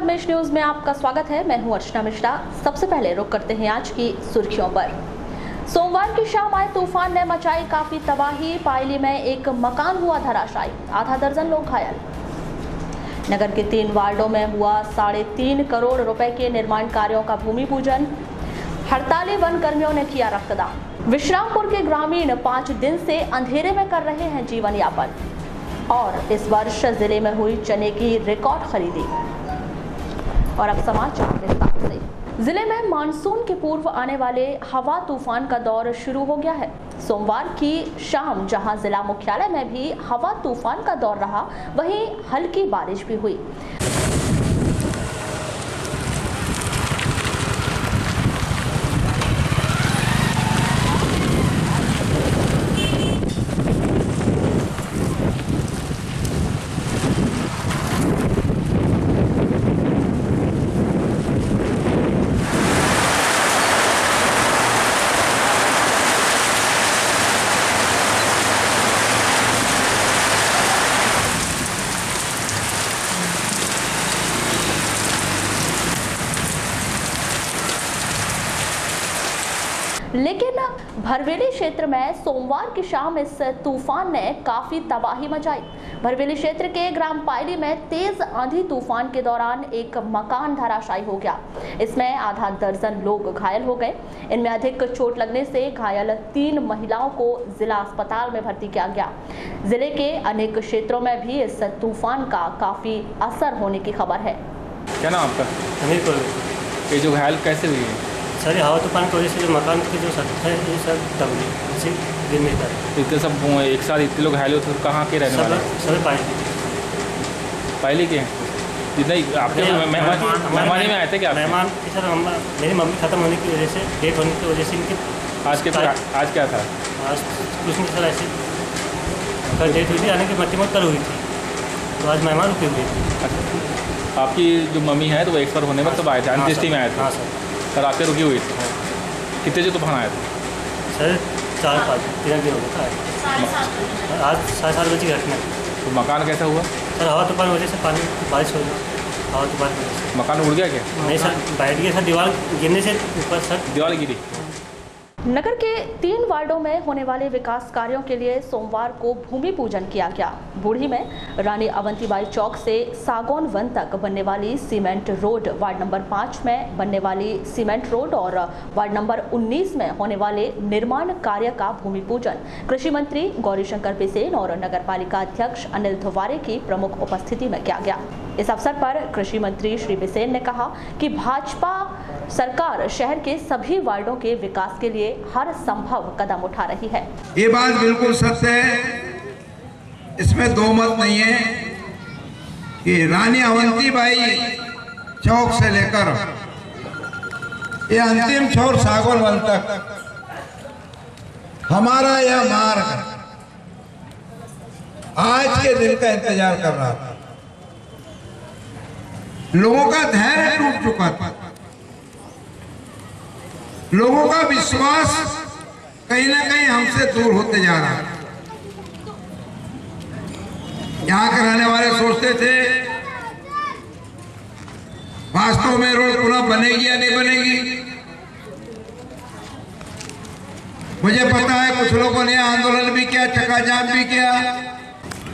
Sangamesh news में आपका स्वागत है। मैं हूं अर्चना मिश्रा। सबसे पहले रुक करते हैं आज की सुर्खियों पर। सोमवार की शाम आए तूफान ने मचाई काफी तबाही। पायली में एक मकान हुआ धराशायी, आधा दर्जन लोग घायल। नगर के 3 वार्डों में हुआ 3.5 करोड़ रुपए के निर्माण कार्यों का भूमि पूजन। हड़ताली वन कर्मियों ने किया रक्तदान। विश्रामपुर के ग्रामीण 5 दिन से अंधेरे में कर रहे हैं जीवन यापन। और इस वर्ष जिले में हुई चने की रिकॉर्ड खरीदी। और अब समाचार विस्तार से। जिले में मानसून के पूर्व आने वाले हवा तूफान का दौर शुरू हो गया है। सोमवार की शाम जहां जिला मुख्यालय में भी हवा तूफान का दौर रहा, वहीं हल्की बारिश भी हुई। लेकिन भरवेली क्षेत्र में सोमवार की शाम इस तूफान ने काफी तबाही मचाई। भरवेली क्षेत्र के ग्राम पायली में तेज आंधी तूफान के दौरान एक मकान धराशायी हो गया। इसमें आधा दर्जन लोग घायल हो गए। इनमें अधिक चोट लगने से घायल 3 महिलाओं को जिला अस्पताल में भर्ती किया गया। जिले के अनेक क्षेत्रों में भी इस तूफान का काफी असर होने की खबर है। क्या नाम आपका? ये जो घायल कैसे हुई है? सर हवा तूफान की वजह से जो मकान की जो छत है ये सब दब गई, इसी दिन में था। इतने सब एक साथ इतने लोग घायल हुए थे, कहाँ के रहने वाले? सब पायली के हैं। जितने आपके मेहमानी में आए थे क्या? मेहमान सर मेरी मम्मी खत्म होने की वजह से, डेथ होने की वजह से इनके आज क्या था? आज कुछ नहीं सर, ऐसे कल डेथ हुई थी, यानी कि मट्टी मत कल हुई थी, तो आज मेहमान रुके हुए थे। आपकी जो मम्मी है तो वो एक्सपायर होने वक्त सब आए थे, अंत्येष्टि में आए थे? हाँ सर आपके रुकी हुई थी? कितने जो तूफान आए थे? सर 4-5 दिन हो गया था। आज 7:30 बजे घटना। तो मकान कैसा हुआ? सर हवा तूफान वजह से पानी बारिश हो गई, हवा तूफान की वजह से। मकान उड़ गया क्या? नहीं सर, बैठ गया सर, दीवार गिरने से ऊपर सर दीवार गिरी। नगर के 3 वार्डों में होने वाले विकास कार्यों के लिए सोमवार को भूमि पूजन किया गया। बूढ़ी में रानी अवंतीबाई चौक से सागौन वन तक बनने वाली सीमेंट रोड, वार्ड नंबर 5 में बनने वाली सीमेंट रोड और वार्ड नंबर 19 में होने वाले निर्माण कार्य का भूमि पूजन कृषि मंत्री गौरीशंकर बिसेन और नगर पालिका अध्यक्ष अनिल धुवारे की प्रमुख उपस्थिति में किया गया। इस अवसर पर कृषि मंत्री श्री बिसेन ने कहा कि भाजपा सरकार शहर के सभी वार्डों के विकास के लिए हर संभव कदम उठा रही है। ये बात बिल्कुल सत्य है, इसमें दो मत नहीं है कि रानी अवंतीबाई चौक से लेकर ये अंतिम छोर सागौन वन तक हमारा यह मार्ग आज के दिन का इंतजार कर रहा था। लोगों का धैर्य टूट चुका था, लोगों का विश्वास कहीं ना कहीं हमसे दूर होते जा रहा है। यहाँ के रहने वाले सोचते थे वास्तव में रोड पुनः बनेगी या नहीं बनेगी। मुझे पता है कुछ लोगों ने आंदोलन भी किया, चक्काजाम भी किया।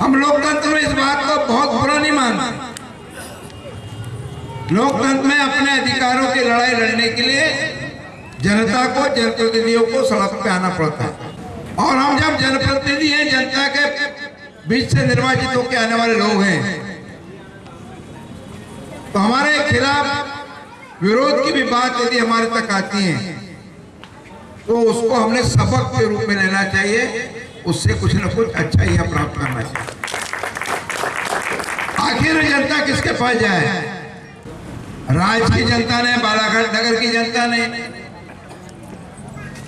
हम लोकतंत्र में इस बात को बहुत बुरा नहीं मानते। लोकतंत्र में अपने अधिकारों की लड़ाई लड़ने के लिए जनता को, जनप्रतिनिधियों को सड़क पे आना पड़ता है। और हम जब जनप्रतिनिधि हैं, जनता के बीच से निर्वाचित होकर आने वाले लोग हैं, तो हमारे खिलाफ विरोध की भी बात यदि हमारे तक आती है तो उसको हमने सबक के रूप में लेना चाहिए, उससे कुछ न कुछ अच्छा ही प्राप्त करना चाहिए। आखिर जनता किसके पास जाए? राज्य की जनता ने, बालाघाट नगर की जनता ने,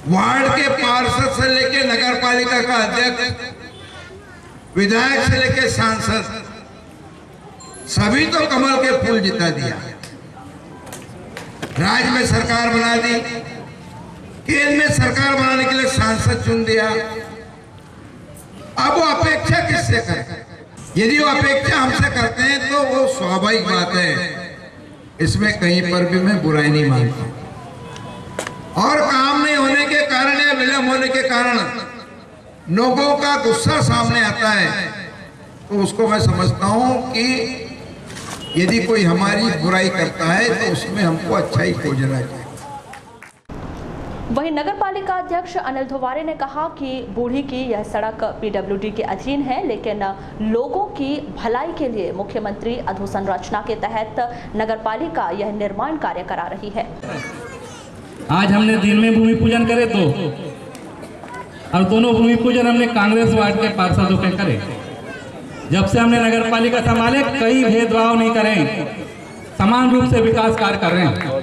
वार्ड के पार्षद से लेके नगर पालिका का अध्यक्ष, विधायक से लेके सांसद, सभी तो कमल के फूल जिता दिया। राज्य में सरकार बना दी, केंद्र में सरकार बनाने के लिए सांसद चुन दिया। अब वो अपेक्षा किससे करें? यदि वो अपेक्षा हमसे करते हैं तो वो स्वाभाविक बात है इसमें कहीं पर भी मैं बुराई नहीं मानता। और काम नहीं होने के कारण या विलंब होने के कारण लोगों का गुस्सा सामने आता है, तो उसको मैं समझता हूं कि यदि कोई हमारी बुराई करता है तो उसमें हमको अच्छा ही खोजना चाहिए। वहीं नगर पालिका अध्यक्ष अनिल धुवारे ने कहा कि बूढ़ी की यह सड़क पीडब्ल्यूडी के अधीन है, लेकिन लोगों की भलाई के लिए मुख्यमंत्री अधोसंरचना के तहत नगर पालिका यह निर्माण कार्य करा रही है। आज हमने दिन में भूमि पूजन करे तो, और दोनों भूमि पूजन हमने कांग्रेस वार्ड के पार्षदों के करे। जब से हमने नगर पालिका संभाले कई भेदभाव नहीं करें, समान रूप से विकास कार्य कर रहे हैं।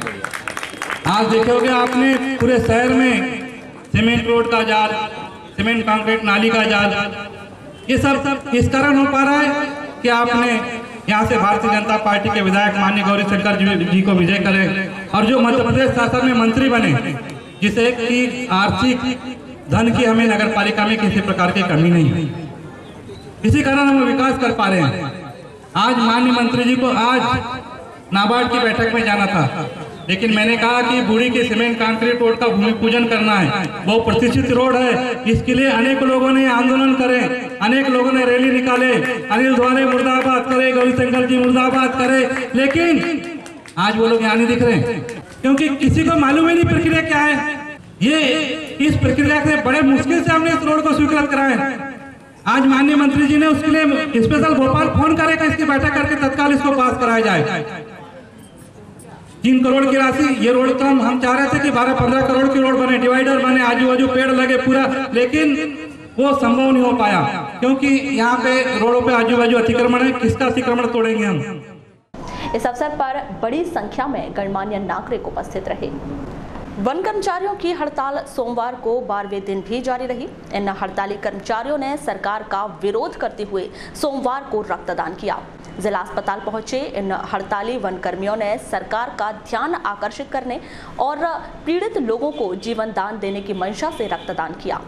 आज देखे होंगे आपने पूरे शहर में सीमेंट रोड का जाल, सीमेंट कंक्रीट नाली का जाल, ये सब इस कारण हो पा रहा है कि आपने यहाँ से भारतीय जनता पार्टी के विधायक माननीय गौरी शंकर जी को विजय करें और जो मध्य प्रदेश शासन में मंत्री बने, जिससे कि आर्थिक धन की हमें नगर पालिका में किसी प्रकार की कमी नहीं है, इसी कारण हम विकास कर पा रहे हैं। आज माननीय मंत्री जी को आज नाबार्ड की बैठक में जाना था, लेकिन मैंने कहा कि बूढ़ी के सीमेंट कंक्रीट रोड का भूमि पूजन करना है, वो प्रतिष्ठित रोड है, इसके लिए अनेक लोगों ने आंदोलन करे, अनेक लोगों ने रैली निकाले, अनिल धुवारे मुर्दाबाद करे, गौरी शंकर जी मुर्दाबाद करे, लेकिन आज वो लोग यहाँ नहीं दिख रहे क्योंकि किसी को मालूम ही नहीं प्रक्रिया क्या है। ये इस प्रक्रिया से बड़े मुश्किल से हमने इस रोड को स्वीकृत कराया। आज माननीय मंत्री जी ने उसके लिए स्पेशल भोपाल फोन करेगा, इसकी बैठक करके तत्काल इसको पास कराया जाए। 3 करोड़ की राशि, ये रोड तो हम चाह रहे थे कि 12-15 करोड़ की रोड बने, डिवाइडर बने, आजू बाजू पेड़ लगे पूरा, लेकिन वो संभव नहीं हो पाया क्योंकि यहाँ पे रोडों पे आजू बाजू अतिक्रमण है। किसका अतिक्रमण तोड़ेंगे हम। इस अवसर पर बड़ी संख्या में गणमान्य नागरिक उपस्थित रहे। वन कर्मचारियों की हड़ताल सोमवार को 12वें दिन भी जारी रही। इन हड़ताली कर्मचारियों ने सरकार का विरोध करते हुए सोमवार को रक्तदान किया। जिला अस्पताल पहुंचे इन हड़ताली वन कर्मियों ने सरकार का ध्यान आकर्षित करने और पीड़ित लोगों को जीवन दान देने की मंशा से रक्तदान किया।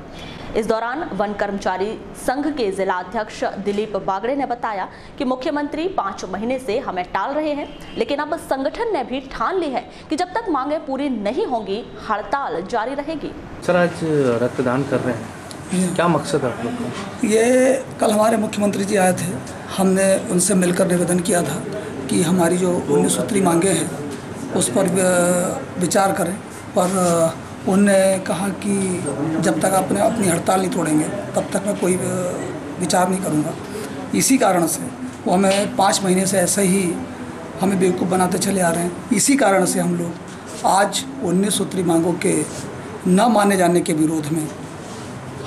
इस दौरान वन कर्मचारी संघ के जिला अध्यक्ष दिलीप बागड़े ने बताया कि मुख्यमंत्री 5 महीने से हमें टाल रहे हैं, लेकिन अब संगठन ने भी ठान ली है कि जब तक मांगे पूरी नहीं होंगी हड़ताल जारी रहेगी। सर, आज रक्तदान कर रहे हैं, क्या मकसद है आप लोग का? ये कल हमारे मुख्यमंत्री जी आए थे, हमने उनसे मिलकर निवेदन किया था कि हमारी जो 19 सूत्री मांगे हैं उस पर विचार करें, पर उनने कहा कि जब तक आपने अपनी हड़ताल नहीं तोड़ेंगे तब तक मैं कोई विचार नहीं करूँगा। इसी कारण से वो हमें 5 महीने से ऐसे ही हमें बेवकूफ़ बनाते चले आ रहे हैं। इसी कारण से हम लोग आज 19 सूत्री मांगों के न माने जाने के विरोध में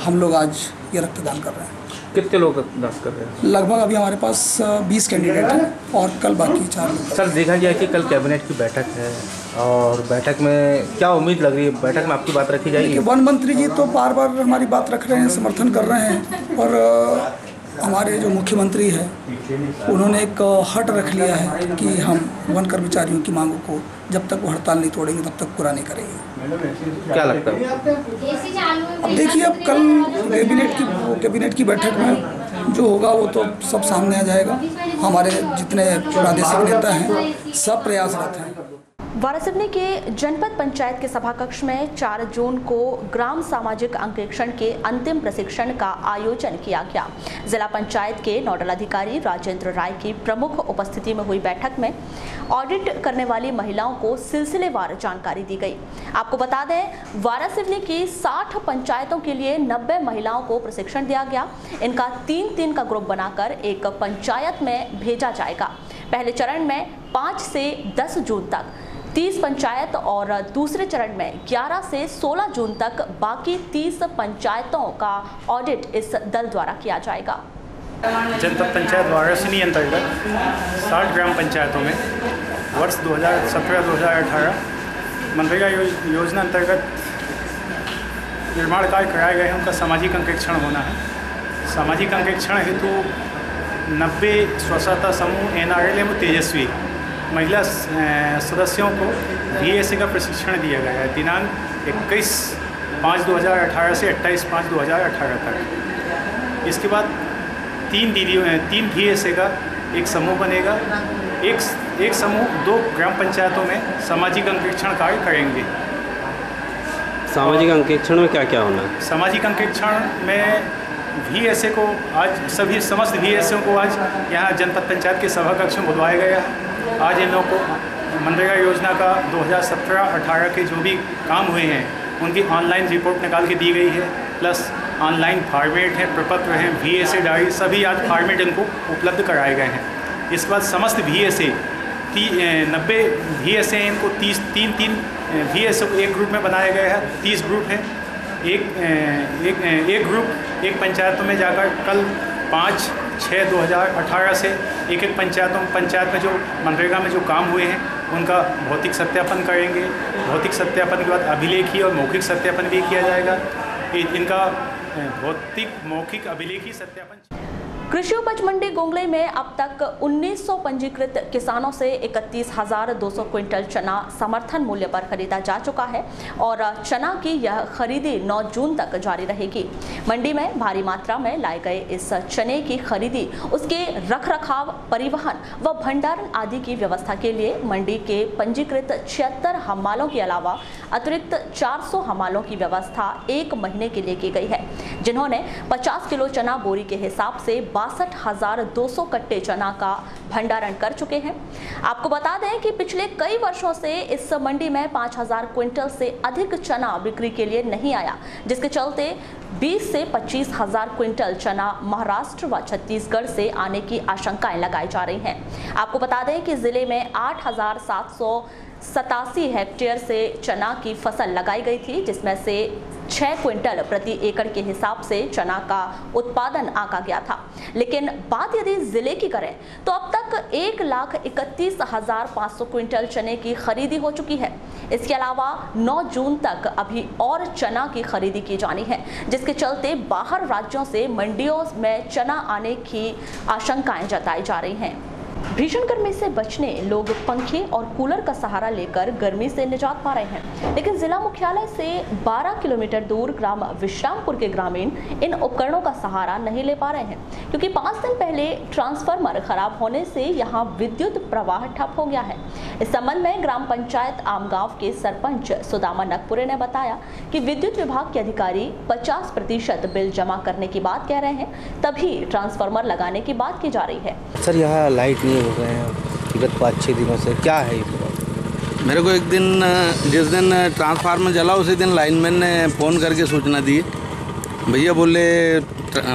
हम लोग आज ये रक्तदान कर रहे हैं। कितने लोग रक्तदान कर रहे हैं? लगभग अभी हमारे पास 20 कैंडिडेट हैं और कल बाकी 4 लोग। सर, देखा गया कि कल कैबिनेट की बैठक है और बैठक में क्या उम्मीद लग रही है, बैठक में आपकी बात रखी जाएगी? वन मंत्री जी तो बार बार हमारी बात रख रहे हैं, समर्थन कर रहे हैं, और हमारे जो मुख्यमंत्री हैं उन्होंने एक हट रख लिया है कि हम वन कर्मचारियों की मांगों को जब तक वो हड़ताल नहीं तोड़ेंगे तब तक पूरा नहीं करेंगे। क्या लगता है? अब देखिए, अब कल कैबिनेट की बैठक में जो होगा वो तो सब सामने आ जाएगा। हमारे जितने प्रादेशिक नेता हैं सब प्रयासरत हैं। वारासिवनी के जनपद पंचायत के सभा कक्ष में 4 जून को ग्राम सामाजिक अंकेक्षण के अंतिम प्रशिक्षण का आयोजन किया गया। जिला पंचायत के नोडल अधिकारी राजेंद्र राय की प्रमुख उपस्थिति में हुई बैठक में ऑडिट करने वाली महिलाओं को सिलसिलेवार जानकारी दी गई। आपको बता दें, वारासिवनी की 60 पंचायतों के लिए 90 महिलाओं को प्रशिक्षण दिया गया। इनका 3-3 का ग्रुप बनाकर एक पंचायत में भेजा जाएगा। पहले चरण में 5 से 10 जून तक 30 पंचायत और दूसरे चरण में 11 से 16 जून तक बाकी 30 पंचायतों का ऑडिट इस दल द्वारा किया जाएगा। जनपद पंचायत वारासिवनी अंतर्गत 60 ग्राम पंचायतों में वर्ष 2017-2018 मनरेगा योजना अंतर्गत निर्माण कार्य कराए गए हैं, उनका सामाजिक अंकेक्षण होना है। सामाजिक अंकेक्षण हेतु 90 स्वसहायता समूह NRL एवं तेजस्वी महिला सदस्यों को VAC का प्रशिक्षण दिया गया है। दिनांक 21/5/2018 से 28/5/2018 तक। इसके बाद 3 VAC का एक समूह बनेगा एक समूह 2 ग्राम पंचायतों में सामाजिक अंकेक्षण कार्य करेंगे। सामाजिक अंकेक्षण में क्या क्या होना है? सामाजिक अंकेक्षण में VSA को आज समस्त VSA को आज यहाँ जनपद पंचायत के सभा कक्ष में बुलवाया गया है। आज इन लोगों को मनरेगा योजना का 2017-18 के जो भी काम हुए हैं उनकी ऑनलाइन रिपोर्ट निकाल के दी गई है, प्लस ऑनलाइन फॉर्मेट है, प्रपत्र हैं, VSA डायरी, सभी आज फॉर्मेट इनको उपलब्ध कराए गए हैं। इसके बाद समस्त VSA 90 VSA इनको 3 VSA को एक ग्रुप में बनाया गया है। 30 ग्रुप है। एक ग्रुप एक पंचायतों में जाकर कल 5/6/2018 से एक पंचायत में जो मनरेगा में जो काम हुए हैं उनका भौतिक सत्यापन करेंगे। भौतिक सत्यापन के बाद अभिलेखी और मौखिक सत्यापन भी किया जाएगा। इनका भौतिक मौखिक अभिलेखी सत्यापन। कृषि उपज मंडी गोंगले में अब तक 1900 पंजीकृत किसानों से 31,200 क्विंटल चना समर्थन मूल्य पर खरीदा जा चुका है और चना की यह खरीदी 9 जून तक जारी रहेगी। मंडी में भारी मात्रा में लाए गए इस चने की खरीदी उसके रखरखाव, परिवहन व भंडारण आदि की व्यवस्था के लिए मंडी के पंजीकृत 76 हमालों के अलावा अतिरिक्त 400 हमालों की व्यवस्था 1 महीने के लिए की गई है, जिन्होंने 50 किलो चना बोरी के हिसाब से 62,200 कट्टे चना का भंडारण कर चुके हैं। आपको बता दें कि पिछले कई वर्षों से इस मंडी में 5,000 क्विंटल से अधिक चना बिक्री के लिए नहीं आया, जिसके चलते 20 से 25,000 क्विंटल चना महाराष्ट्र व छत्तीसगढ़ से आने की आशंकाएं लगाई जा रही हैं। आपको बता दें कि जिले में 8,787 हेक्टेयर से चना की फसल लगाई गई थी, जिसमें से 6 क्विंटल प्रति एकड़ के हिसाब से चना का उत्पादन आंका गया था। लेकिन बात यदि जिले की करें तो अब तक 1,31,500 क्विंटल चने की खरीदी हो चुकी है। इसके अलावा 9 जून तक अभी और चना की खरीदी की जानी है, जिसके चलते बाहर राज्यों से मंडियों में चना आने की आशंकाएं जताई जा रही हैं। भीषण गर्मी से बचने लोग पंखे और कूलर का सहारा लेकर गर्मी से निजात पा रहे हैं, लेकिन जिला मुख्यालय से 12 किलोमीटर दूर ग्राम विश्रामपुर के ग्रामीण इन उपकरणों का सहारा नहीं ले पा रहे हैं, क्योंकि 5 दिन पहले ट्रांसफार्मर खराब होने से यहां विद्युत प्रवाह ठप हो गया है। इस संबंध में ग्राम पंचायत आमगांव के सरपंच सुदामा नकपुरे ने बताया कि विद्युत विभाग के अधिकारी 50% बिल जमा करने की बात कह रहे हैं, तभी ट्रांसफार्मर लगाने की बात की जा रही है। सर यहाँ लाइट नहीं हो गए हैं विगत 5-6 दिनों से, क्या है ये? मेरे को एक दिन जिस दिन ट्रांसफार्मर जला उसी दिन लाइनमैन ने फ़ोन करके सूचना दी, भैया बोले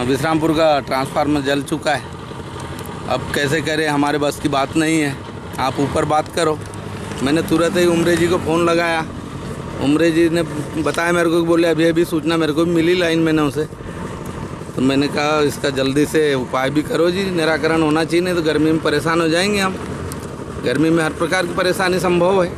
विश्रामपुर का ट्रांसफार्मर जल चुका है, अब कैसे करें, हमारे बस की बात नहीं है, आप ऊपर बात करो। मैंने तुरंत ही उमरे जी को फ़ोन लगाया। उमरे जी ने बताया मेरे को, बोले अभी अभी सूचना मेरे को भी मिली लाइनमैनों से। तो मैंने कहा इसका जल्दी से उपाय भी करो जी, निराकरण होना चाहिए, नहीं तो गर्मी में परेशान हो जाएंगे हम। गर्मी में हर प्रकार की परेशानी संभव है।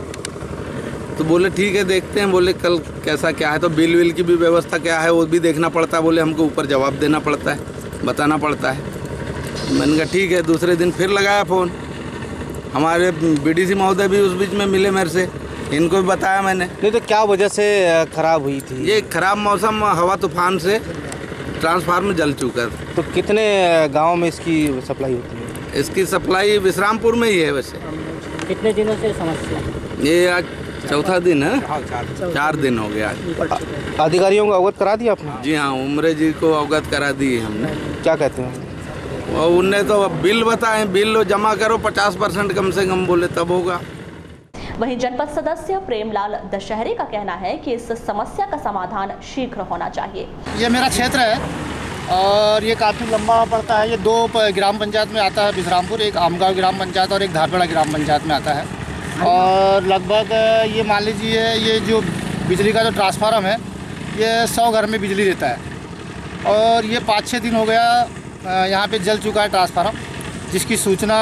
तो बोले ठीक है देखते हैं। बोले कल कैसा क्या है, तो बिल विल की भी व्यवस्था क्या है वो भी देखना पड़ता है। बोले हमको ऊपर जवाब देना पड़ता है, बताना पड़ता है। मैंने कहा ठीक है। दूसरे दिन फिर लगाया फ़ोन। हमारे BDC महोदय भी उस बीच में मिले मेरे से, इनको भी बताया मैंने। नहीं तो क्या वजह से ख़राब हुई थी? ये ख़राब मौसम, हवा तूफान से ट्रांसफार्मर जल चुका। तो कितने गांव में इसकी सप्लाई होती है? इसकी सप्लाई विश्रामपुर में ही है। वैसे कितने दिनों से समस्या? ये आज चौथा दिन है, 4 दिन हो गया। अधिकारियों को अवगत करा दिया आपने? जी हाँ, उमरे जी को अवगत करा दी हमने। क्या कहते हैं? और उनने तो बिल बताए, बिल जमा करो 50% कम से कम, बोले तब होगा। वहीं जनपद सदस्य प्रेमलाल दशहरे का कहना है कि इस समस्या का समाधान शीघ्र होना चाहिए। ये मेरा क्षेत्र है और ये काफ़ी लंबा पड़ता है। ये 2 ग्राम पंचायत में आता है, विश्रामपुर, एक आमगांव ग्राम पंचायत और एक धारपेड़ा ग्राम पंचायत में आता है। और लगभग ये मान लीजिए ये जो बिजली का जो ट्रांसफार्मर है ये 100 घर में बिजली देता है और ये 5-6 दिन हो गया यहाँ पे जल चुका है ट्रांसफार्मर, जिसकी सूचना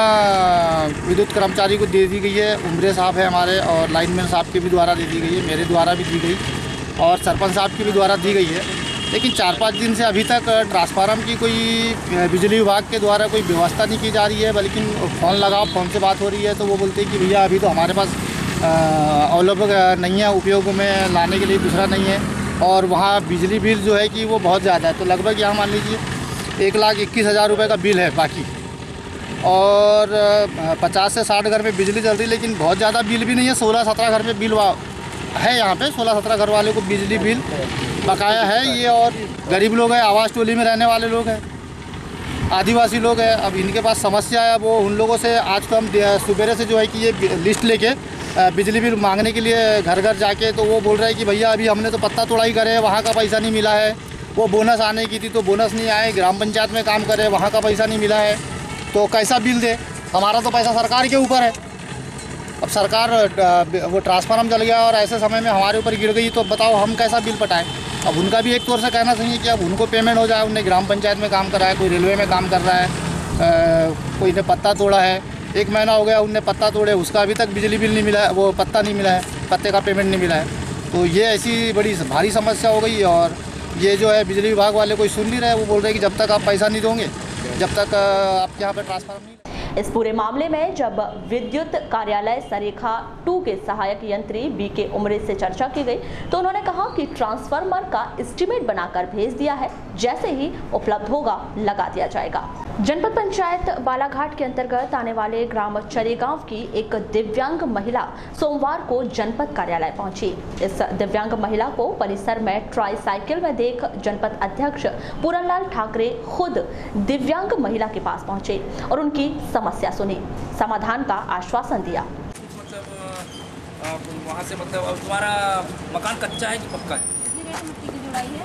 विद्युत कर्मचारी को दे दी गई है। उमरे साहब है हमारे और लाइनमैन साहब के भी द्वारा दे दी गई है, मेरे द्वारा भी दी गई और सरपंच साहब की भी द्वारा दी गई है। लेकिन 4-5 दिन से अभी तक ट्रांसफार्मर की कोई बिजली विभाग के द्वारा कोई व्यवस्था नहीं की जा रही है। बल्कि फ़ोन लगाओ, फ़ोन से बात हो रही है तो वो बोलते हैं कि भैया अभी तो हमारे पास अवेलेबल नहीं है, उपयोग में लाने के लिए दूसरा नहीं है। और वहाँ बिजली बिल जो है कि वो बहुत ज़्यादा है। तो लगभग यहाँ मान लीजिए 1,21,000 रुपये का बिल है बाकी। और 50 से 60 घर में बिजली चल रही, लेकिन बहुत ज़्यादा बिल भी नहीं है। 16-17 घर में बिल है, यहाँ पे 16-17 घर वाले को बिजली बिल बकाया है ये। और गरीब लोग हैं, आवास टोली में रहने वाले लोग हैं, आदिवासी लोग हैं। अब इनके पास समस्या है, वो उन लोगों से आज तो हम सुबेरे से जो है कि ये लिस्ट लेके बिजली बिल मांगने के लिए घर घर जाके, तो वो बोल रहे हैं कि भैया अभी हमने तो पत्ता तोड़ाई करे, वहाँ का पैसा नहीं मिला है। वो बोनस आने की थी तो बोनस नहीं आए, ग्राम पंचायत में काम करे, वहाँ का पैसा नहीं मिला है, तो कैसा बिल दे? हमारा तो पैसा सरकार के ऊपर है। अब सरकार वो ट्रांसफार्मर जल गया और ऐसे समय में हमारे ऊपर गिर गई, तो बताओ हम कैसा बिल पटाएं? अब उनका भी एक तौर से कहना चाहिए कि अब उनको पेमेंट हो जाए। उनने ग्राम पंचायत में काम करा है, कोई रेलवे में काम कर रहा है, कोई ने पत्ता तोड़ा है, 1 महीना हो गया उनने पत्ता तोड़े, उसका अभी तक बिजली बिल नहीं मिला है, वो पत्ता नहीं मिला है, पत्ते का पेमेंट नहीं मिला है। तो ये ऐसी बड़ी भारी समस्या हो गई। और ये जो है बिजली विभाग वाले कोई सुन नहीं रहे, वो बोल रहे हैं कि जब तक आप पैसा नहीं दोगे, जब तक आपके यहाँ पर ट्रांसफार्मर नहीं। इस पूरे मामले में जब विद्युत कार्यालय सरेखा 2 के सहायक यंत्री बीके उमरे से चर्चा की गई, तो उन्होंने कहा कि ट्रांसफार्मर का एस्टीमेट बनाकर भेज दिया है, जैसे ही उपलब्ध होगा लगा दिया जाएगा। जनपद पंचायत बालाघाट के अंतर्गत आने वाले ग्राम चरेगांव की एक दिव्यांग महिला सोमवार को जनपद कार्यालय पहुंची। इस दिव्यांग महिला को परिसर में ट्राईसाइकिल में देख जनपद अध्यक्ष पूरनलाल ठाकरे खुद दिव्यांग महिला के पास पहुंचे और उनकी समस्या सुनी, समाधान का आश्वासन दिया। वहाँ से मतलब अब तुम्हारा मकान कच्चा है कि पक्का है? मिट्टी की जुड़ाई है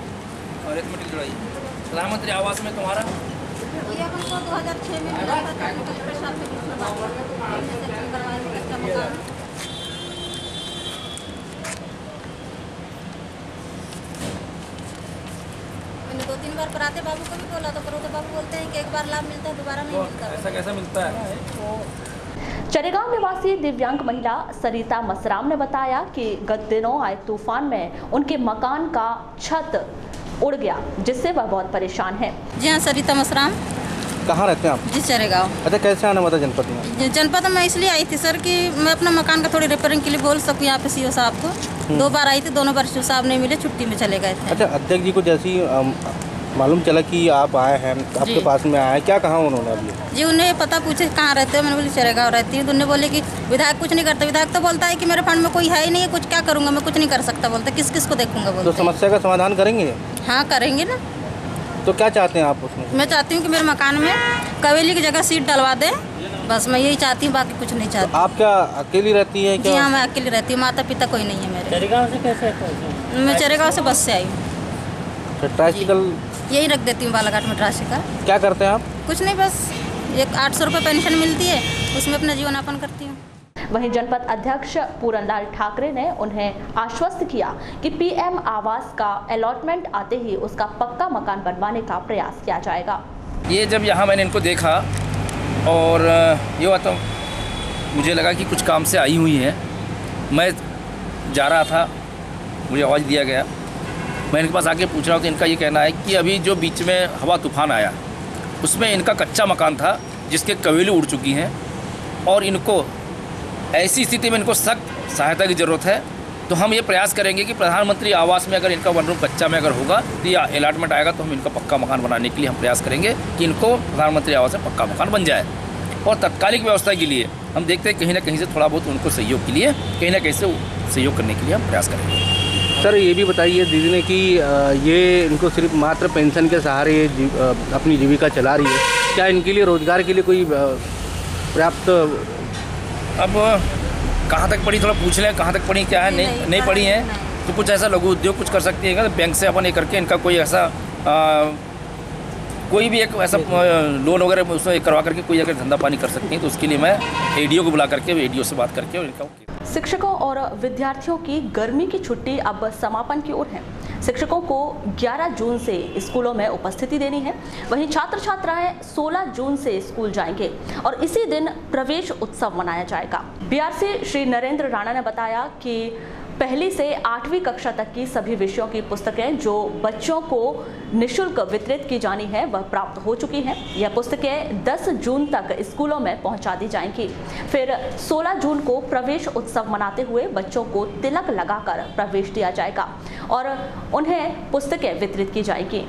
और रेत मिट्टी की जुड़ाई। प्रधानमंत्री आवास में तुम्हारा 2006 में मिला था, मैंने 2-3 बार पराते बाबू को भी बोला, तो पराते बाबू बोलते हैं कि एक बार लाभ मिलता है, दोबारा नहीं मिलता। ऐसा कैसा मिलता है? चरेगांव निवासी दिव्यांग महिला सरिता मसराम ने बताया कि गत दिनों आए तूफान में उनके मकान का छत उड़ गया, जिससे वह बहुत परेशान है। जी हाँ, सरिता मसराम। कहाँ रहते हैं आप? जी चरेगांव। अच्छा, कैसे आना हुआ था जनपद में? जनपद में इसलिए आई थी सर कि मैं अपना मकान का थोड़ी रिपेयरिंग के लिए बोल सकूँ यहाँ पे सीओ साहब को। 2 बार आई थी, दोनों बार सीओ साहब नहीं मिले, छुट्टी में चले गए थे। अच्छा, अध्यक्ष जी को जैसी मालूम चला कि आप आए हैं, आपके पास में आए, क्या कहा उन्होंने अभी? जी, उन्हें पता पूछे कहाँ रहते हो, मैंने बोली चरेगांव रहती हूँ। तो उन्होंने बोले कि विधायक कुछ नहीं करता। विधायक तो बोलता है कि मेरे फंड में कोई है ही नहीं है, कुछ क्या करूँगा मैं, कुछ नहीं कर सकता। बोलते किस किस को देखूंगा। बोलते तो समस्या का समाधान करेंगे? हाँ करेंगे ना। तो क्या चाहते हैं आप उसमें? मैं चाहती हूँ कि मेरे मकान में कवेली की जगह सीट डलवा दें, बस मैं यही चाहती हूँ, बाकी कुछ नहीं चाहती। आप क्या अकेली रहती है क्या? जी हाँ, मैं अकेली रहती हूँ, माता पिता कोई नहीं है मेरे। चरेगांव से कैसे? मैं चरेगांव से बस से आई हूँ। ट्राइसिकल यही रख देती हूँ बालाघाट में ट्राइसिकल। क्या करते हैं आप? कुछ नहीं, बस एक 800 रुपये पेंशन मिलती है, उसमें अपना जीवनयापन करती हूँ। वहीं जनपद अध्यक्ष पूरनलाल ठाकरे ने उन्हें आश्वस्त किया कि पीएम आवास का अलॉटमेंट आते ही उसका पक्का मकान बनवाने का प्रयास किया जाएगा। ये जब यहाँ मैंने इनको देखा और ये हुआ तो मुझे लगा कि कुछ काम से आई हुई है। मैं जा रहा था, मुझे आवाज़ दिया गया, मैं इनके पास आके पूछ रहा हूँ तो इनका ये कहना है कि अभी जो बीच में हवा तूफान आया उसमें इनका कच्चा मकान था जिसके कवेली उड़ चुकी हैं और इनको ऐसी स्थिति में इनको सख्त सहायता की ज़रूरत है। तो हम ये प्रयास करेंगे कि प्रधानमंत्री आवास में अगर इनका 1 रूम कच्चा में अगर होगा तो या अलॉटमेंट आएगा तो हम इनका पक्का मकान बनाने के लिए हम प्रयास करेंगे कि इनको प्रधानमंत्री आवास में पक्का मकान बन जाए। और तत्कालिक व्यवस्था के लिए हम देखते हैं कहीं ना कहीं से थोड़ा बहुत उनको सहयोग के लिए कहीं ना कहीं से सहयोग करने के लिए हम प्रयास करेंगे। सर, ये भी बताइए दीदी ने कि ये इनको सिर्फ मात्र पेंशन के सहारे अपनी जीविका चला रही है, क्या इनके लिए रोजगार के लिए कोई पर्याप्त? अब कहाँ तक पढ़ी थोड़ा पूछ लें, कहाँ तक पढ़ी क्या है, नहीं पढ़ी हैं तो कुछ ऐसा लघु उद्योग कुछ कर सकती है, बैंक से अपन ये करके इनका कोई ऐसा कोई भी एक ऐसा लोन वगैरह उसमें करवा करके कोई अगर धंधा पानी कर सकती हैं तो उसके लिए मैं एडीओ को बुला करके एडीओ से बात करके इनका। शिक्षकों और विद्यार्थियों की गर्मी की छुट्टी अब समापन की ओर है। शिक्षकों को 11 जून से स्कूलों में उपस्थिति देनी है, वहीं छात्र छात्राएं 16 जून से स्कूल जाएंगे और इसी दिन प्रवेश उत्सव मनाया जाएगा। बीआरसी श्री नरेंद्र राणा ने बताया कि पहली से 8वीं कक्षा तक की सभी विषयों की पुस्तकें जो बच्चों को निःशुल्क वितरित की जानी है वह प्राप्त हो चुकी हैं। यह पुस्तकें 10 जून तक स्कूलों में पहुंचा दी जाएंगी। फिर 16 जून को प्रवेश उत्सव मनाते हुए बच्चों को तिलक लगाकर प्रवेश दिया जाएगा और उन्हें पुस्तकें वितरित की जाएंगी।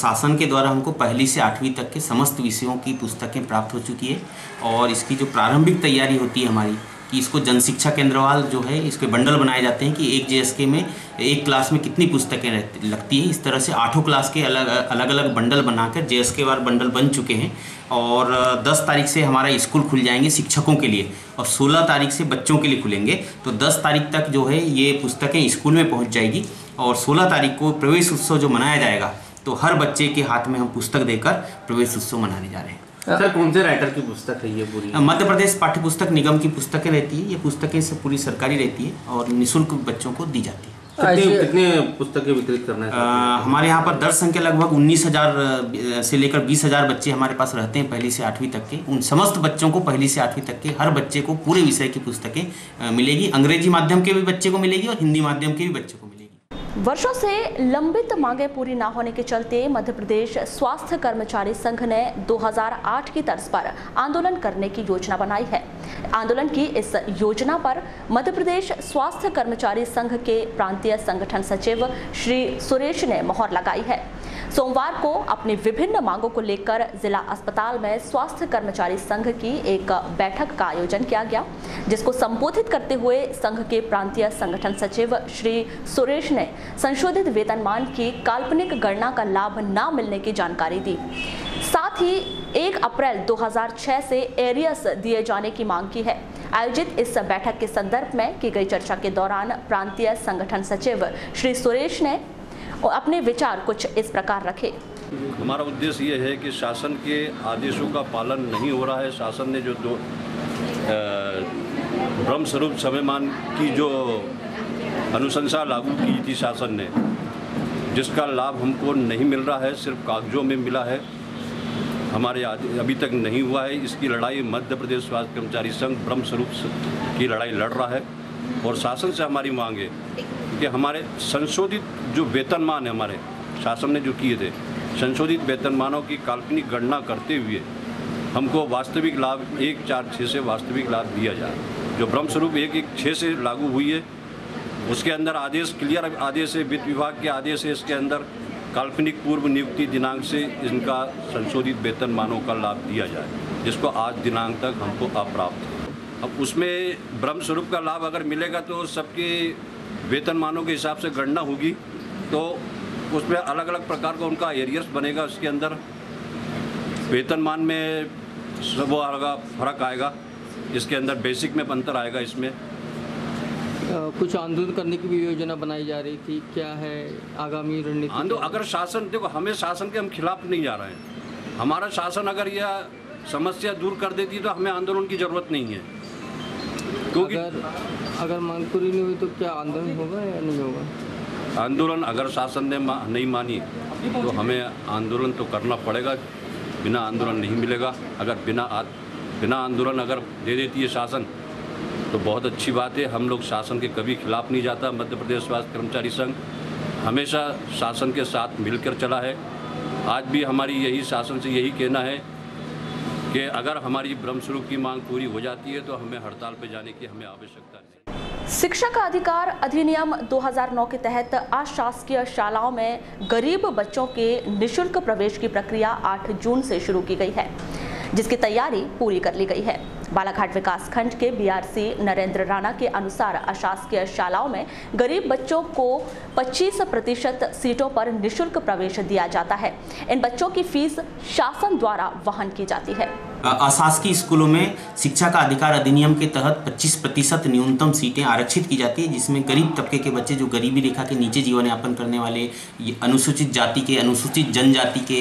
शासन के द्वारा हमको पहली से 8वीं तक के समस्त विषयों की पुस्तकें प्राप्त हो चुकी है और इसकी जो प्रारंभिक तैयारी होती है हमारी कि इसको जन शिक्षा केंद्रवाल जो है इसके बंडल बनाए जाते हैं कि एक JSK में एक क्लास में कितनी पुस्तकें लगती है। इस तरह से 8 क्लास के अलग अलग बंडल बनाकर JSK वार बंडल बन चुके हैं और 10 तारीख से हमारा स्कूल खुल जाएंगे शिक्षकों के लिए और 16 तारीख से बच्चों के लिए खुलेंगे। तो 10 तारीख तक जो है ये पुस्तकें स्कूल में पहुँच जाएगी और 16 तारीख को प्रवेश उत्सव जो मनाया जाएगा तो हर बच्चे के हाथ में हम पुस्तक देकर प्रवेश उत्सव मनाने जा रहे हैं। सर कौन से राइटर की पुस्तक है ये पूरी? मध्य प्रदेश पाठ्य पुस्तक निगम की पुस्तकें रहती है। ये पुस्तकें से पूरी सरकारी रहती है और निःशुल्क बच्चों को दी जाती है। कितने पुस्तकें वितरित करना है? हमारे यहाँ पर दर्ज संख्या लगभग 19,000 से लेकर 20,000 बच्चे हमारे पास रहते हैं पहली से 8वीं तक के। उन समस्त बच्चों को पहली से 8वीं तक के हर बच्चे को पूरे विषय की पुस्तकें मिलेगी। अंग्रेजी माध्यम के भी बच्चे को मिलेगी और हिंदी माध्यम के भी बच्चे को मिलेगी। वर्षों से लंबित मांगें पूरी ना होने के चलते मध्य प्रदेश स्वास्थ्य कर्मचारी संघ ने 2008 की तर्ज पर आंदोलन करने की योजना बनाई है। आंदोलन की इस योजना पर मध्य प्रदेश स्वास्थ्य कर्मचारी संघ के प्रांतीय संगठन सचिव श्री सुरेश ने मोहर लगाई है। सोमवार को अपनी विभिन्न मांगों को लेकर जिला अस्पताल में स्वास्थ्य कर्मचारी संघ की एक बैठक का आयोजन किया गया, जिसको संबोधित करते हुए संघ के प्रांतीय संगठन सचिव श्री सुरेश ने संशोधित वेतनमान की काल्पनिक गणना का लाभ न मिलने की जानकारी दी। साथ ही 1 अप्रैल 2006 से एरियस दिए जाने की मांग की है। आयोजित इस बैठक के संदर्भ में की गई चर्चा के दौरान प्रांतीय संगठन सचिव श्री सुरेश ने अपने विचार कुछ इस प्रकार रखे। हमारा उद्देश्य ये है कि शासन के आदेशों का पालन नहीं हो रहा है। शासन ने जो ब्रह्म स्वरूप समयमान की जो अनुशंसा लागू की थी शासन ने, जिसका लाभ हमको नहीं मिल रहा है, सिर्फ कागजों में मिला है, हमारे अभी तक नहीं हुआ है। इसकी लड़ाई मध्य प्रदेश स्वास्थ्य कर्मचारी संघ ब्रह्म स्वरूप की लड़ाई लड़ रहा है और शासन से हमारी मांग है कि हमारे संशोधित जो वेतनमान है, हमारे शासन ने जो किए थे संशोधित वेतनमानों की काल्पनिक गणना करते हुए हमको वास्तविक लाभ 146 से वास्तविक लाभ दिया जाए। जो ब्रह्म स्वरूप 116 से लागू हुई है उसके अंदर आदेश क्लियर आदेश है, वित्त विभाग के आदेश है, इसके अंदर काल्पनिक पूर्व नियुक्ति दिनांक से इनका संशोधित वेतनमानों का लाभ दिया जाए, जिसको आज दिनांक तक हमको अप्राप्त है। अब उसमें ब्रह्म स्वरूप का लाभ अगर मिलेगा तो सबके वेतनमानों के हिसाब से गणना होगी, तो उसमें अलग अलग प्रकार का उनका एरियर्स बनेगा। उसके अंदर वेतनमान में सब वो फर्क आएगा, इसके अंदर बेसिक में अंतर आएगा। इसमें कुछ आंदोलन करने की भी योजना बनाई जा रही थी, क्या है आगामी रणनीति? आंदोलन अगर शासन देखो, हमें शासन के हम खिलाफ नहीं जा रहे हैं। हमारा शासन अगर यह समस्या दूर कर देती तो हमें आंदोलन की ज़रूरत नहीं है। क्योंकि अगर मांग पूरी नहीं हुई तो क्या आंदोलन होगा या नहीं होगा? आंदोलन अगर शासन ने नहीं मानी तो हमें आंदोलन तो करना पड़ेगा, बिना आंदोलन नहीं मिलेगा। अगर बिना आंदोलन अगर दे देती है शासन तो बहुत अच्छी बात है। हम लोग शासन के कभी खिलाफ नहीं जाता। मध्य प्रदेश स्वास्थ्य कर्मचारी संघ हमेशा शासन के साथ मिलकर चला है। आज भी हमारी यही शासन से यही कहना है कि अगर हमारी ब्रह्म स्वरूप की मांग पूरी हो जाती है तो हमें हड़ताल पर जाने की हमें आवश्यकता नहीं। शिक्षक अधिकार अधिनियम 2009 के तहत अशासकीय शालाओं में गरीब बच्चों के निःशुल्क प्रवेश की प्रक्रिया 8 जून से शुरू की गई है, जिसकी तैयारी पूरी कर ली गई है। बालाघाट विकास खंड के BRC नरेंद्र राणा के अनुसार अशासकीय शालाओं में गरीब बच्चों को 25% सीटों पर निःशुल्क प्रवेश दिया जाता है। इन बच्चों की फीस शासन द्वारा वहन की जाती है। अशासकीय स्कूलों में शिक्षा का अधिकार अधिनियम के तहत 25% न्यूनतम सीटें आरक्षित की जाती है, जिसमें गरीब तबके के बच्चे जो गरीबी रेखा के नीचे जीवन यापन करने वाले, अनुसूचित जाति के, अनुसूचित जनजाति के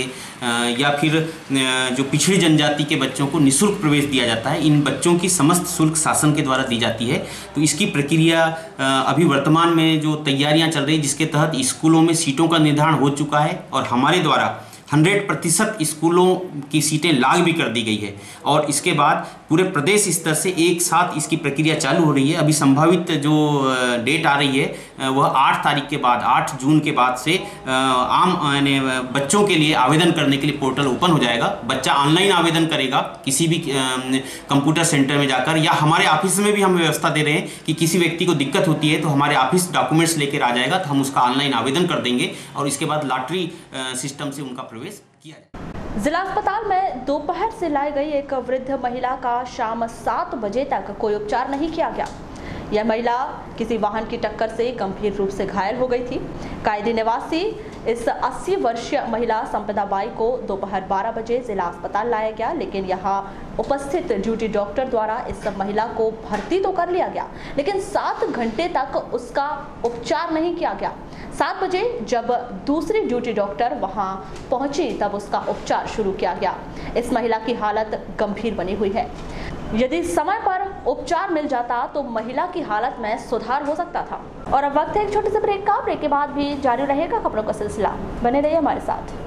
या फिर जो पिछड़ी जनजाति के बच्चों को निःशुल्क प्रवेश दिया जाता है। इन बच्चों की समस्त शुल्क शासन के द्वारा दी जाती है। तो इसकी प्रक्रिया अभी वर्तमान में जो तैयारियां चल रही है, जिसके तहत स्कूलों में सीटों का निर्धारण हो चुका है और हमारे द्वारा 100% स्कूलों की सीटें लाग भी कर दी गई है और इसके बाद पूरे प्रदेश स्तर से एक साथ इसकी प्रक्रिया चालू हो रही है। अभी संभावित जो डेट आ रही है वह 8 तारीख के बाद, 8 जून के बाद से आम बच्चों के लिए आवेदन करने के लिए पोर्टल ओपन हो जाएगा। बच्चा ऑनलाइन आवेदन करेगा किसी भी कंप्यूटर सेंटर में जाकर, या हमारे ऑफिस में भी हम व्यवस्था दे रहे हैं कि किसी व्यक्ति को दिक्कत होती है तो हमारे ऑफिस डॉक्यूमेंट्स लेकर आ जाएगा, तो हम उसका ऑनलाइन आवेदन कर देंगे और इसके बाद लॉटरी सिस्टम से उनका प्रवेश किया जाएगा। जिला अस्पताल में दोपहर से लाई गई एक वृद्ध महिला का शाम 7 बजे तक कोई उपचार नहीं किया गया। यह महिला किसी वाहन की टक्कर से गंभीर रूप से घायल हो गई थी। कायदी निवासी इस 80 वर्षीय महिला संपदा बाई को दोपहर 12 बजे जिला अस्पताल लाया गया, लेकिन यहाँ उपस्थित ड्यूटी डॉक्टर द्वारा इस महिला को भर्ती तो कर लिया गया, लेकिन 7 घंटे तक उसका उपचार नहीं किया गया। 7 बजे जब दूसरी ड्यूटी डॉक्टर वहां पहुंची तब उसका उपचार शुरू किया गया। इस महिला की हालत गंभीर बनी हुई है। यदि समय पर उपचार मिल जाता तो महिला की हालत में सुधार हो सकता था। और अब वक्त है एक छोटे से ब्रेक का। ब्रेक के बाद भी जारी रहेगा खबरों का सिलसिला, बने रहिए हमारे साथ।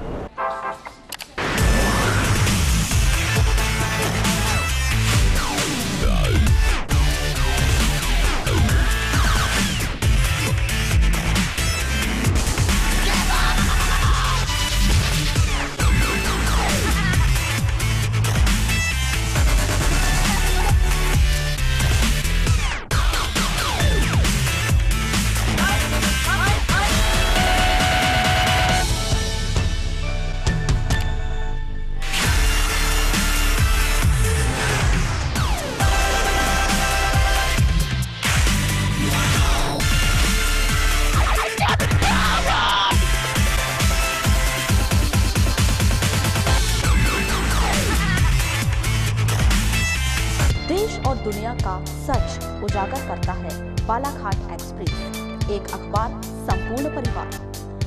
और दुनिया का सच उजागर करता है बालाघाट एक्सप्रेस, एक अखबार संपूर्ण परिवार।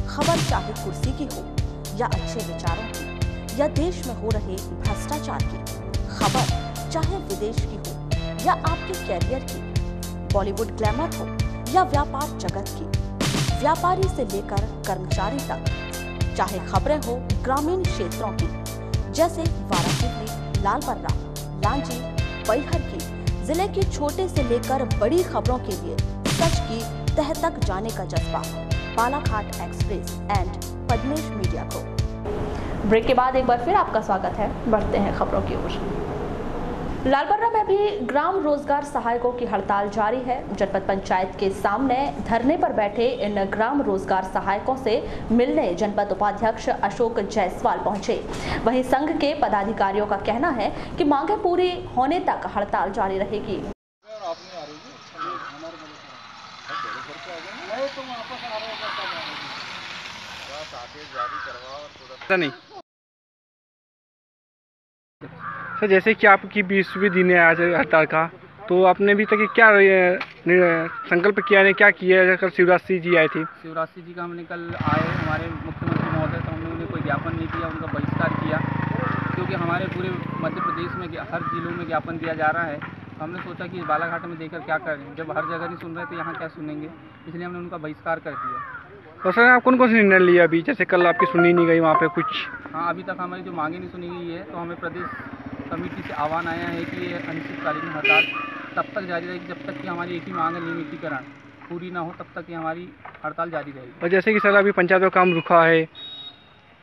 खबर चाहे कुर्सी की हो या अच्छे विचारों की, या देश में हो रहे भ्रष्टाचार की, खबर चाहे विदेश की हो या आपके कैरियर की, बॉलीवुड ग्लैमर हो या व्यापार जगत की, व्यापारी से लेकर कर्मचारी तक, चाहे खबरें हो ग्रामीण क्षेत्रों की जैसे वाराणसी, लालबर्रा, लांजी, बैहर की, जिले के छोटे से लेकर बड़ी खबरों के लिए सच की तह तक जाने का जज्बा, Balaghat express and Padmesh media को। ब्रेक के बाद एक बार फिर आपका स्वागत है। बढ़ते हैं खबरों की ओर। लालबर्रा में भी ग्राम रोजगार सहायकों की हड़ताल जारी है। जनपद पंचायत के सामने धरने पर बैठे इन ग्राम रोजगार सहायकों से मिलने जनपद उपाध्यक्ष अशोक जायसवाल पहुंचे। वहीं संघ के पदाधिकारियों का कहना है कि मांगे पूरी होने तक हड़ताल जारी रहेगी। नहीं सर, जैसे कि आपकी 20वीं दिन है आज हड़ताल का, तो आपने अभी तक क्या संकल्प किया है, क्या किया है? कल शिवराज सिंह जी आए थे। शिवराज सिंह जी का हमने कल आए, हमारे मुख्यमंत्री महोदय, तो हमने उन्हें कोई ज्ञापन नहीं किया, उनका बहिष्कार किया, क्योंकि हमारे पूरे मध्य प्रदेश में हर जिलों में ज्ञापन दिया जा रहा है। तो हमने सोचा कि बालाघाट में देकर क्या करें, जब हर जगह नहीं सुन रहे तो यहाँ क्या सुनेंगे, इसलिए हमने उनका बहिष्कार कर दिया। तो सर आप कौन कौन से निर्णय लिया अभी, जैसे कल आपकी सुनी नहीं गई वहाँ पे कुछ? हाँ, अभी तक हमारी जो मांगे नहीं सुनी गई है, तो हमें प्रदेश कमेटी से आह्वान आया है कि ये अनिश्चितकालीन हड़ताल तब तक जारी रहेगी जब तक कि हमारी एक ही मांग है, नियमितीकरण पूरी ना हो, तब तक ये हमारी हड़ताल जारी रहेगी। और जैसे कि सर अभी पंचायत का काम रुका है,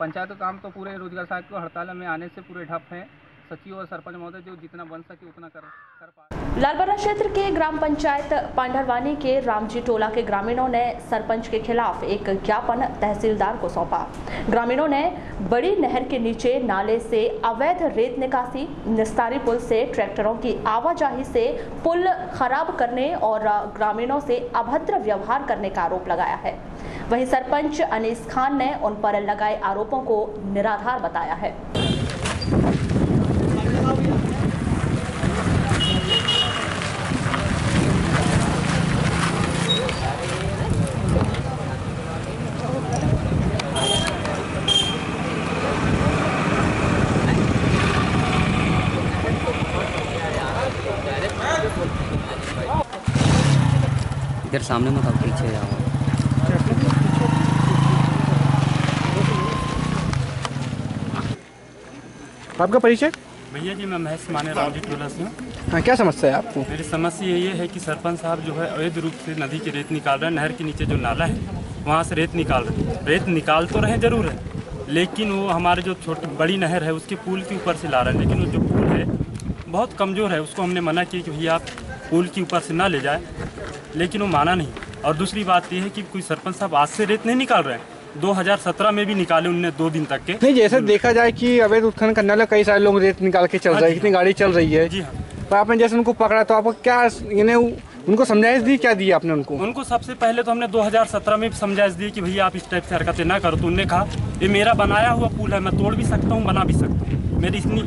पंचायत का काम तो पूरे रोजगार सहायक को हड़ताल में आने से पूरे ठप है। सचिव और सरपंच महोदय जो जितना बन सके उतना कर पा। लालबर्रा क्षेत्र के ग्राम पंचायत पांडरवानी के रामजी टोला के ग्रामीणों ने सरपंच के खिलाफ एक ज्ञापन तहसीलदार को सौंपा। ग्रामीणों ने बड़ी नहर के नीचे नाले से अवैध रेत निकासी, निस्तारी पुल से ट्रैक्टरों की आवाजाही से पुल खराब करने और ग्रामीणों से अभद्र व्यवहार करने का आरोप लगाया है। वहीं सरपंच अनीस खान ने उन पर लगाए आरोपों को निराधार बताया है। इधर सामने मत आओ, पीछे जाओ। आपका परिचय? भैया जी मैं महेश माने रामजी टोला से हूँ। हाँ, क्या समस्या है आपको? मेरी समस्या ये है कि सरपंच साहब जो है अवैध रूप से नदी की रेत निकाल रहे हैं। नहर के नीचे जो नाला है वहाँ से रेत निकाल रहे हैं। रेत निकाल तो रहे जरूर है, लेकिन वो हमारे जो छोटी बड़ी नहर है उसके पुल के ऊपर से ला रहे हैं। लेकिन वो जो पुल है बहुत कमज़ोर है, उसको हमने मना किया कि भैया आप पुल के ऊपर से ना ले जाए, लेकिन वो माना नहीं। और दूसरी बात ये है कि कोई सरपंच साहब आज से रेत नहीं निकाल रहे हैं, 2017 में भी निकाले उनने 2 दिन तक के। नहीं, जैसे देखा जाए कि अवैध उत्खनन करने वाले कई सारे लोग रेत निकाल के चल रहे हैं, इतनी गाड़ी चल रही है। जी हाँ। पर आपने जैसे उनको पकड़ा तो आपको क्या यानी उनको समझाइश दी, क्या दी आपने उनको? उनको सबसे पहले तो हमने 2017 में भी समझाइश दी कि भैया आप इस टाइप से हरकतें ना करो। तो उन्होंने कहा ये मेरा बनाया हुआ पुल है, मैं तोड़ भी सकता हूँ, बना भी सकता हूँ, मेरी इतनी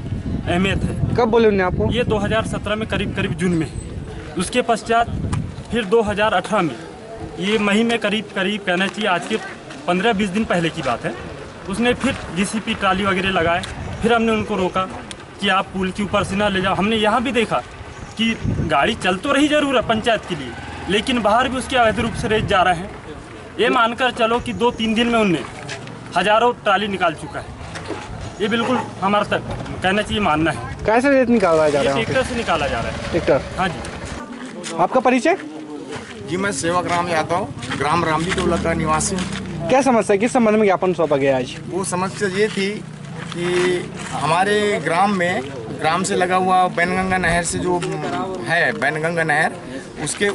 अहमियत है। कब बोले उन्होंने आपको? ये 2017 में करीब जून में। उसके पश्चात फिर 2018 में, ये मई में करीब कहना चाहिए आज के 15-20 दिन पहले की बात है, उसने फिर जीसीपी ट्राली वगैरह लगाए। फिर हमने उनको रोका कि आप पुल के ऊपर से ना ले जाओ। हमने यहाँ भी देखा कि गाड़ी चल तो रही जरूर है पंचायत के लिए, लेकिन बाहर भी उसके अवैध रूप से रेत जा रहे हैं। ये मानकर चलो कि 2-3 दिन में उनने हज़ारों ट्राली निकाल चुका है। ये बिल्कुल हमारे तक कहना चाहिए मानना है। कैसे रेत निकाला जा रहा है? ट्रैक्टर से निकाला जा रहा है। ट्रैक्टर? हाँ जी। आपका परिचय? जी मैं सेवक राम यादव, ग्राम रामजी टोला का निवासी। क्या समस्या, किस संबंध में ज्ञापन सौंपा गया आज? वो समस्या ये थी कि हमारे ग्राम से लगा हुआ बैनगंगा नहर से जो है बैनगंगा नहर, उसके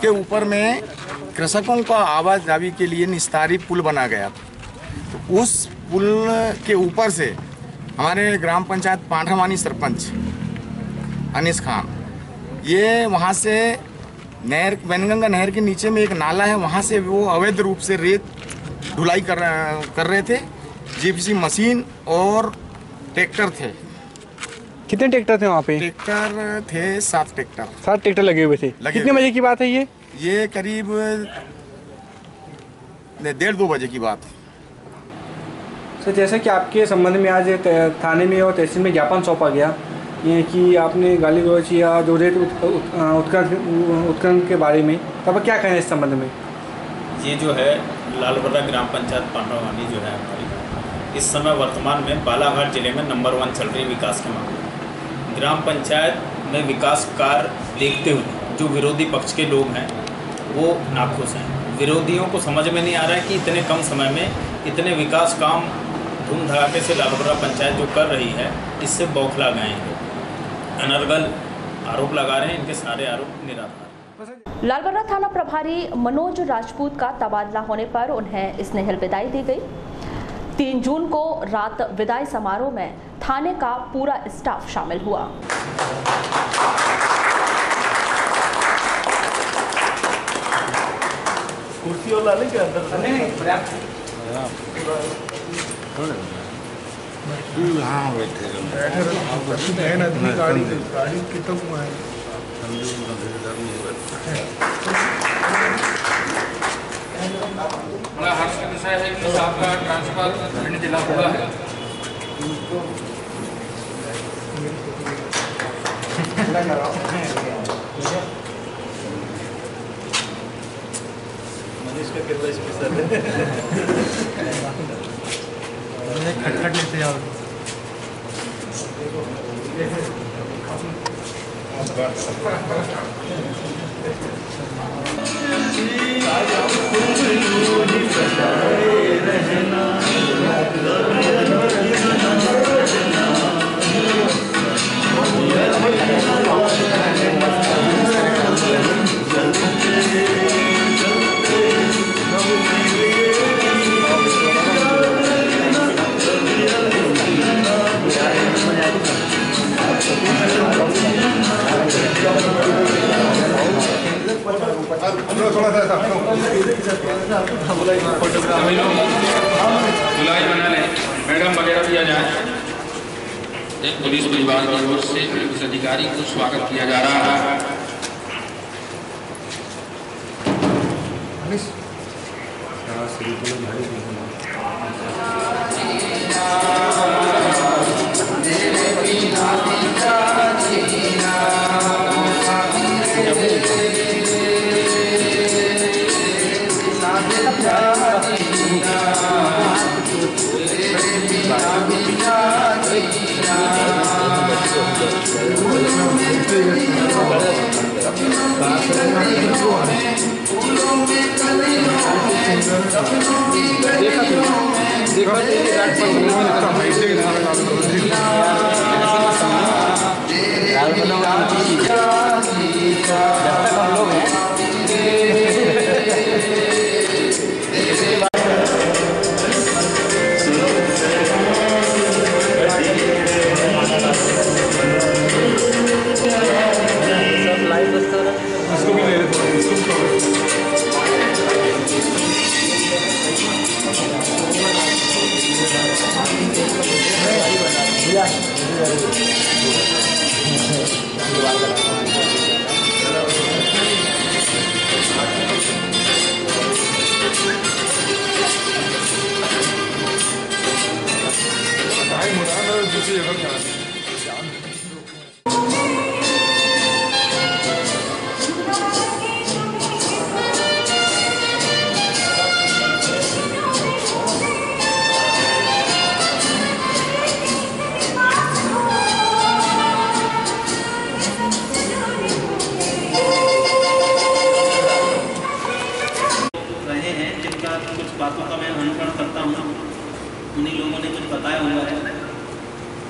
ऊपर में कृषकों का आवाजाही के लिए निस्तारी पुल बना गया। तो उस पुल के ऊपर से हमारे ग्राम पंचायत पांडरवानी सरपंच अनीस खान, ये वहाँ से नहर बैनगंगा नहर के नीचे में एक नाला है, वहाँ से वो अवैध रूप से रेत ढुलाई कर रहे थे। जीपीसी मशीन और ट्रैक्टर थे। कितने ट्रैक्टर थे वहाँ पे? ट्रैक्टर थे 7 ट्रैक्टर। 7 ट्रैक्टर लगे हुए थे। कितने बजे की बात है ये? ये करीब 1:30-2 बजे की बात। सर, जैसे कि आपके संबंध में आज थाने में और तहसील में ज्ञापन सौंपा गया ये कि आपने गाली गलौज या जो रेत उत्खनन के बारे में, तब क्या कहें इस संबंध में? ये जो है लालबर्रा ग्राम पंचायत पांडरवानी जो है हमारी, इस समय वर्तमान में बालाघाट जिले में नंबर 1 चल रही विकास के मामले। ग्राम पंचायत में विकास कार्य देखते हुए जो विरोधी पक्ष के लोग हैं वो नाखुश हैं। विरोधियों को समझ में नहीं आ रहा है कि इतने कम समय में इतने विकास काम धूम धड़ाके से लालबर्रा पंचायत जो कर रही है, इससे बौखला गए हैं। अनर्गल आरोप लगा रहे हैं, इनके सारे आरोप निराधार। लालबर्रा थाना प्रभारी मनोज राजपूत का तबादला होने पर उन्हें स्नेहल विदाई दी गई। 3 जून को रात विदाई समारोह में थाने का पूरा स्टाफ शामिल हुआ। कुर्सी और लाले के अंदर नहीं पर्याप्त। हाँ बैठे गाड़ी कितना हुआ है? बड़ा हर्ष का विषय है कि आपका ट्रांसफर भिंड जिला हुआ है। मनीष का कितना स्पेशल है? खटखट लेते जाओ। जुलाई बना लें, मैडम वगैरह भी आ जाए। पुलिस विभाग की ओर से पुलिस अधिकारी को स्वागत किया जा रहा है। Yeah. बातों का मैं अनुसरण करता हूँ, उन्हीं लोगों ने कुछ बताया हुआ है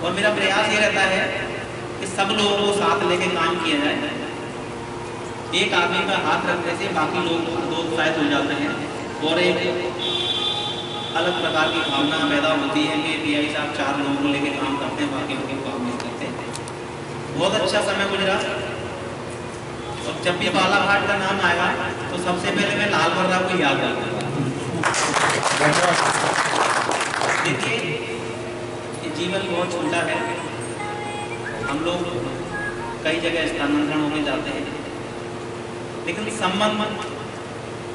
और मेरा प्रयास ये रहता है कि सब लोगों को साथ लेके काम किया जाए। एक आदमी का हाथ रखने से बाकी लोग दोस्त हो जाते हैं और एक अलग प्रकार की भावना पैदा होती है कि पीआई साहब 4 लोगों को लेके काम करते हैं, बाकी लोगों को काम नहीं करते। बहुत अच्छा समय गुजरा और जब भी बालाघाट का नाम आएगा तो सबसे पहले मैं लाल बर्रा को याद करता हूँ। देखिए ये जीवन बहुत छोटा है, हम लोग कई जगह स्थानांतरण होने जाते हैं, लेकिन संबंध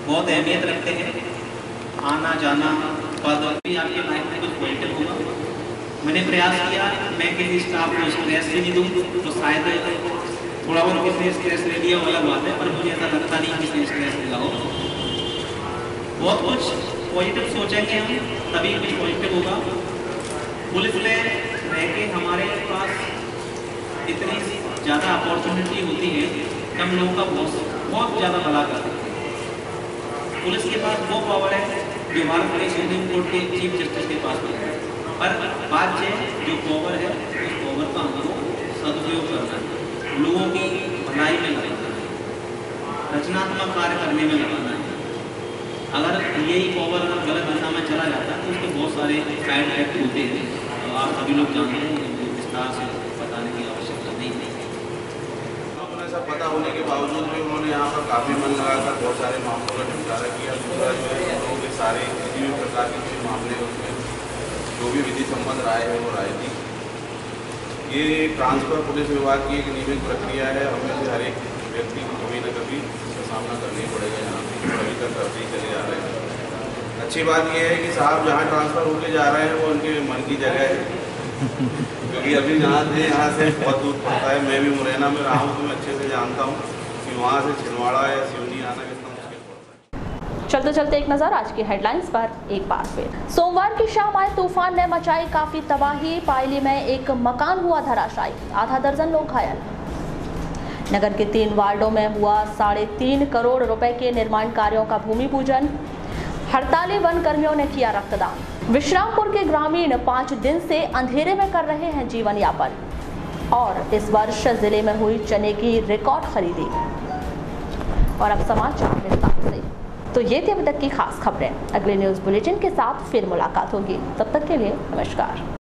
बहुत अहमियत रखते हैं। आना जाना पद भी आपके लाइफ में कुछ पॉजिटिव होगा। मैंने प्रयास किया मैं किसी स्टाफ को स्ट्रेस भी नहीं दूँ, तो शायद थोड़ा बहुत किसी ने स्ट्रेस ले लिया अलग बात है, पर मुझे ऐसा लगता नहीं किसी ने स्ट्रेस लिया हो। बहुत कुछ पॉजिटिव सोचेंगे हम तभी कुछ पॉजिटिव होगा। पुलिस में रह के हमारे पास इतनी ज़्यादा अपॉर्चुनिटी होती है कि हम लोगों का बहुत ज़्यादा भला करते हैं। पुलिस के पास वो पावर है जो भारत के सुप्रीम कोर्ट के चीफ जस्टिस के पास नहीं है, पर बात जो पावर है उस पावर का हमको सदुपयोग करना है, लोगों की भलाई में लगाना है, रचनात्मक कार्य करने में लगाना है। अगर यही पावर गलत दिशा में चला जाता है तो उसके बहुत सारे साइड इफेक्ट होते हैं, तो आप सभी लोग जानते हैं, विस्तार से बताने की आवश्यकता नहीं है। ऐसा पता होने के बावजूद भी उन्होंने यहाँ पर काफ़ी मन लगाकर बहुत सारे मामलों का निपटारा किया। दूसरा जो है लोगों के सारे किसी भी प्रकार के कोई मामले उसमें जो भी विधि संबंध राय है वो राय दी। ये ट्रांसफ़र पुलिस विभाग की एक नियमित प्रक्रिया है, हमें से हर एक व्यक्ति को कभी न कभी इसका सामना करना ही पड़ेगा। यहाँ पर अभी तक करते ही चले जा रहे हैं। अच्छी बात यह है कि साहब जहाँ ट्रांसफ़र होके जा रहे हैं वो उनके मन की जगह है, क्योंकि अभी जहाँ थे यहाँ से बहुत दूर पड़ता है। मैं भी मुरैना में रहा हूँ तो मैं अच्छे से जानता हूँ कि वहाँ से छिंदवाड़ा या सिवनी आना कितना मुश्किल पड़ता है। चलते चलते एक नजर आज की हेडलाइंस पर एक बार फिर। सोमवार की शाम आए तूफान ने मचाई काफी तबाही। पायली में एक मकान हुआ धराशायी, आधा दर्जन लोग घायल। नगर के 3 वार्डों में हुआ 3.5 करोड़ रुपए के निर्माण कार्यों का भूमि पूजन। हड़ताली वन कर्मियों ने किया रक्तदान। विश्रामपुर के ग्रामीण 5 दिन से अंधेरे में कर रहे हैं जीवन यापन। और इस वर्ष जिले में हुई चने की रिकॉर्ड खरीदी। और अब समाचार विस्तार से। तो ये थी अभी तक की खास खबरें। अगले न्यूज बुलेटिन के साथ फिर मुलाकात होगी, तब तक के लिए नमस्कार।